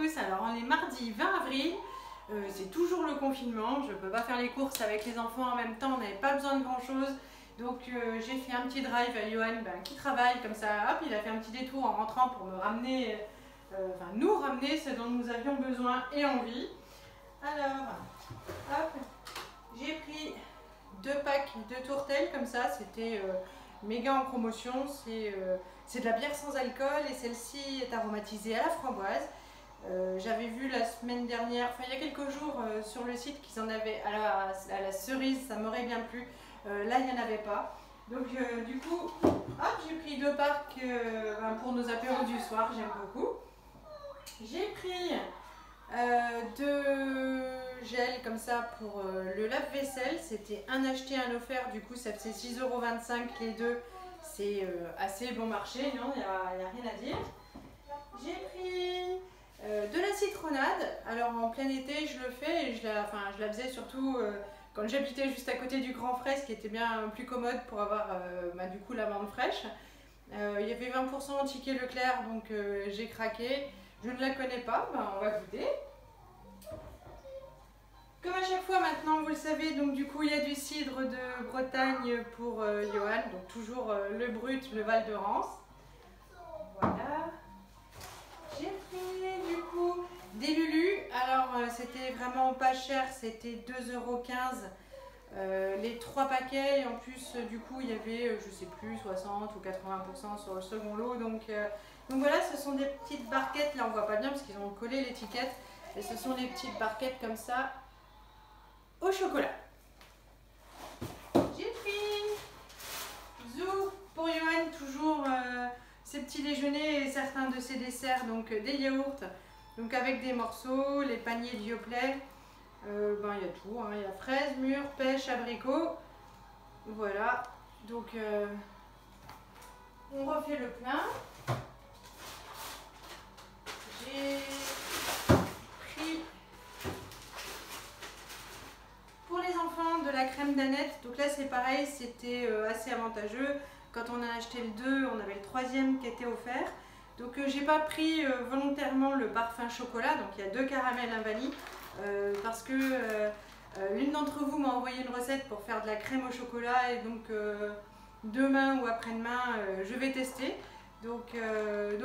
tous. Alors on est mardi 20 avril, c'est toujours le confinement, je ne peux pas faire les courses avec les enfants en même temps, on n'avait pas besoin de grand chose. Donc j'ai fait un petit drive à Johan qui travaille comme ça, hop, il a fait un petit détour en rentrant pour me ramener, nous ramener ce dont nous avions besoin et envie. Alors, hop, j'ai pris 2 packs de tourtelles comme ça, c'était méga en promotion, c'est de la bière sans alcool et celle-ci est aromatisée à la framboise. J'avais vu la semaine dernière, enfin il y a quelques jours sur le site qu'ils en avaient à la cerise, ça m'aurait bien plu. Là il n'y en avait pas. Donc du coup, j'ai pris 2 packs pour nos apéros du soir, j'aime beaucoup. J'ai pris 2 gels comme ça pour le lave-vaisselle, c'était un acheté, un offert, du coup ça faisait 6,25 € les deux, c'est assez bon marché, non, il n'y a rien à dire. J'ai pris de la citronnade, alors en plein été je le fais et je la faisais surtout quand j'habitais juste à côté du Grand Frais, ce qui était bien plus commode pour avoir du coup l'amande fraîche. Il y avait 20% en ticket Leclerc, donc j'ai craqué. Je ne la connais pas, on va goûter. Comme à chaque fois maintenant, vous le savez, donc du coup il y a du cidre de Bretagne pour Johan, donc toujours le brut, le Val de Rance. Voilà. J'ai pris du coup des Lulu, alors c'était vraiment pas cher, c'était 2,15 € les 3 paquets, et en plus du coup il y avait je sais plus 60 ou 80% sur le second lot, donc voilà, ce sont des petites barquettes, là on voit pas bien parce qu'ils ont collé l'étiquette, et ce sont des petites barquettes comme ça au chocolat. J'ai pris Zou pour Johan, toujours ses petits déjeuners et certains de ses desserts, donc des yaourts, donc avec des morceaux, les paniers de Yoplait, il y a tout, il y a fraises, mûres, pêche, abricots, voilà, donc on refait le plein. J'ai pris pour les enfants de la crème d'Annette, donc là c'est pareil, c'était assez avantageux. Quand on a acheté le 2, on avait le 3e qui était offert. Donc j'ai pas pris volontairement le parfum chocolat, donc il y a 2 caramels, un vanille, parce que l'une d'entre vous m'a envoyé une recette pour faire de la crème au chocolat, et donc demain ou après-demain je vais tester. Donc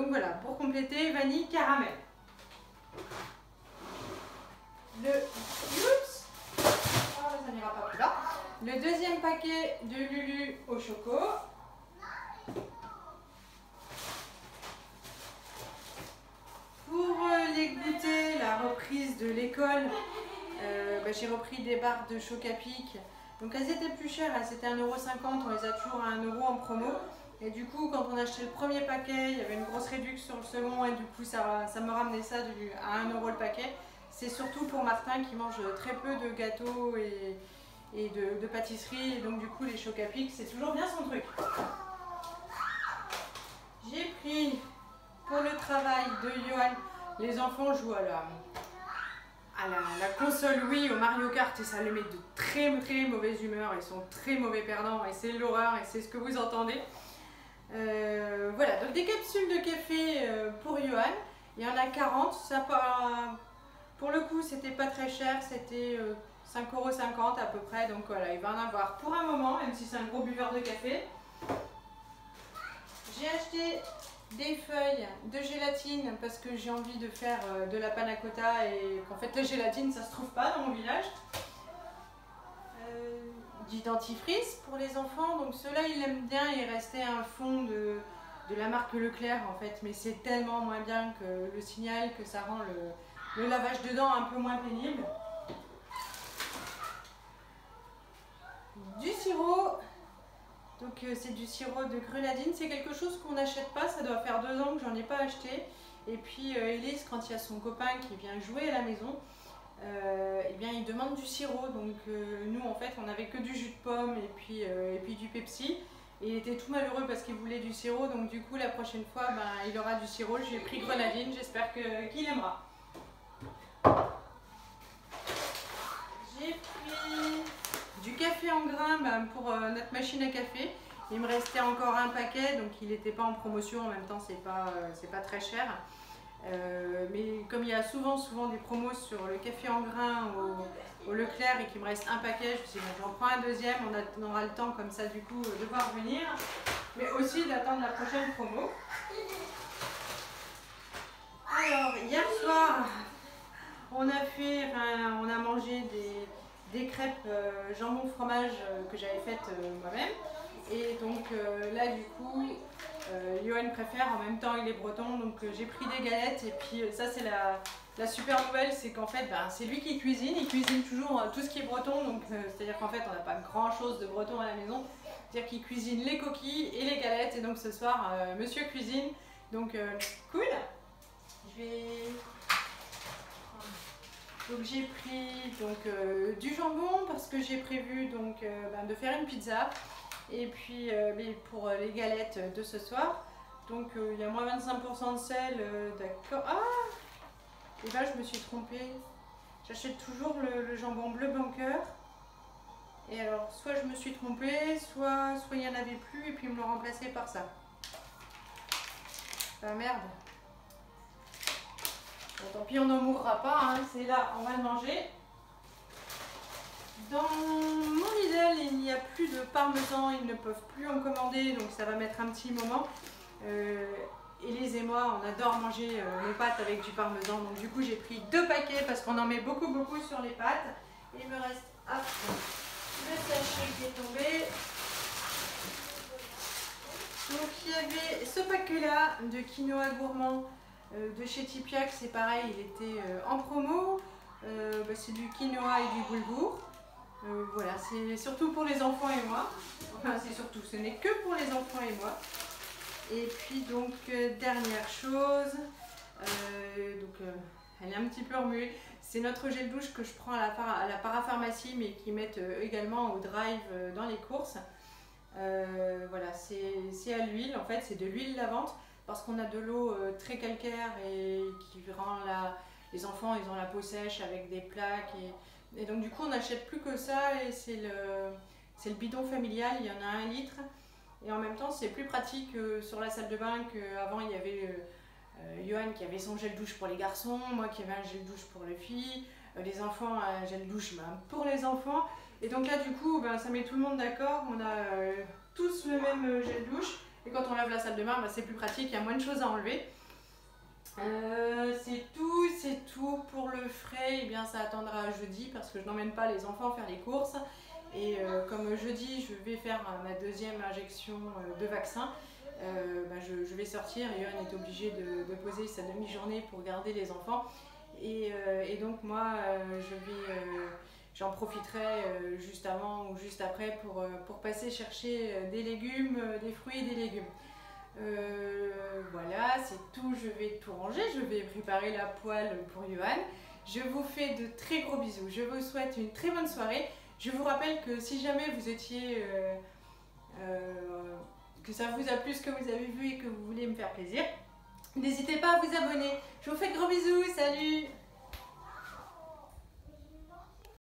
voilà, pour compléter, vanille, caramel. Ça n'ira pas plus là. Le 2e paquet de Lulu au choco. Pour les goûters, la reprise de l'école, j'ai repris des barres de Choc-à-Pic. Donc elles étaient plus chères, elles étaient 1,50 €, on les a toujours à 1 € en promo. Et du coup, quand on a acheté le premier paquet, il y avait une grosse réduction sur le second, et du coup ça me ramenait ça à 1 € le paquet. C'est surtout pour Martin qui mange très peu de gâteaux et de pâtisserie, et donc du coup les Choc-à-Pic c'est toujours bien son truc. J'ai pris pour le travail de Johan, les enfants jouent à la console Wii, au Mario Kart, et ça les met de très mauvaise humeur, ils sont très mauvais perdants et c'est l'horreur, et c'est ce que vous entendez. Voilà, donc des capsules de café pour Johan, il y en a 40, pour le coup c'était pas très cher, c'était 5,50 € à peu près, donc voilà, il va en avoir pour un moment, même si c'est un gros buveur de café. J'ai acheté des feuilles de gélatine parce que j'ai envie de faire de la panna cotta, et qu'en fait la gélatine ça se trouve pas dans mon village. Du dentifrice pour les enfants, donc ceux-là ils l'aiment bien, il restait un fond de la marque Leclerc en fait, mais c'est tellement moins bien que le Signal que ça rend le lavage de dents un peu moins pénible. Du sirop, donc c'est du sirop de grenadine, c'est quelque chose qu'on n'achète pas, ça doit faire 2 ans que j'en ai pas acheté. Et puis Elise, quand il y a son copain qui vient jouer à la maison, il demande du sirop, donc nous en fait on n'avait que du jus de pomme et puis du Pepsi, et il était tout malheureux parce qu'il voulait du sirop, donc du coup la prochaine fois il aura du sirop. J'ai pris grenadine, j'espère qu'il aimera. J'ai pris du café en grains pour notre machine à café. Il me restait encore un paquet, donc il n'était pas en promotion, en même temps c'est pas très cher. Mais comme il y a souvent des promos sur le café en grains au Leclerc et qu'il me reste un paquet, je me suis dit bon, j'en prends un deuxième, on aura le temps comme ça du coup de voir venir, mais aussi d'attendre la prochaine promo. Alors hier soir, on a mangé des crêpes jambon fromage que j'avais faites moi-même. Et donc là du coup, Johan préfère, en même temps il est breton, donc j'ai pris des galettes. Et puis ça c'est la super nouvelle, c'est qu'en fait c'est lui qui cuisine, il cuisine toujours tout ce qui est breton. Donc c'est-à-dire qu'en fait on n'a pas grand chose de breton à la maison. C'est-à-dire qu'il cuisine les coquilles et les galettes. Et donc ce soir, monsieur cuisine, donc cool. Donc j'ai pris du jambon parce que j'ai prévu de faire une pizza. Et puis pour les galettes de ce soir, donc il y a moins 25% de sel, d'accord. Ah, et là je me suis trompée, j'achète toujours le jambon bleu banqueur. Et alors soit je me suis trompée, soit il n'y en avait plus et puis ils me l'ont remplacé par ça. Ah merde. Bon, tant pis, on n'en mourra pas, hein. C'est là, on va le manger. Dans mon Lidl, il n'y a plus de parmesan, ils ne peuvent plus en commander, donc ça va mettre un petit moment. Elise et moi, on adore manger nos pâtes avec du parmesan, donc du coup j'ai pris 2 paquets parce qu'on en met beaucoup sur les pâtes. Et il me reste le sachet qui est tombé. Donc il y avait ce paquet-là de quinoa gourmand de chez Tipiak, c'est pareil, il était en promo. C'est du quinoa et du boulgour. Voilà, c'est surtout pour les enfants et moi. Enfin, ce n'est que pour les enfants et moi. Et puis donc, dernière chose, elle est un petit peu remuée. C'est notre gel douche que je prends à la parapharmacie, mais qui mettent également au drive dans les courses. Voilà, c'est à l'huile, en fait, c'est de l'huile lavante, parce qu'on a de l'eau très calcaire et qui rend les enfants, ils ont la peau sèche avec des plaques. Et donc du coup on n'achète plus que ça et c'est le bidon familial, il y en a 1 litre. Et en même temps c'est plus pratique sur la salle de bain qu'avant il y avait Johan qui avait son gel douche pour les garçons, moi qui avais un gel douche pour les filles, les enfants un gel douche pour les enfants. Et donc là du coup ça met tout le monde d'accord, on a tous le même gel douche. Et quand on lave la salle de bain c'est plus pratique, il y a moins de choses à enlever. C'est tout pour le frais. Et bien ça attendra jeudi parce que je n'emmène pas les enfants faire les courses et comme jeudi je vais faire ma 2e injection de vaccin, je vais sortir et Johan est obligé de poser sa demi-journée pour garder les enfants et donc moi j'en profiterai juste avant ou juste après pour passer chercher des légumes, des fruits et des légumes. Voilà, c'est tout, je vais tout ranger, je vais préparer la poêle pour Johan. Je vous fais de très gros bisous, je vous souhaite une très bonne soirée. Je vous rappelle que si jamais vous étiez, que ça vous a plu ce que vous avez vu et que vous voulez me faire plaisir, n'hésitez pas à vous abonner. Je vous fais de gros bisous, salut!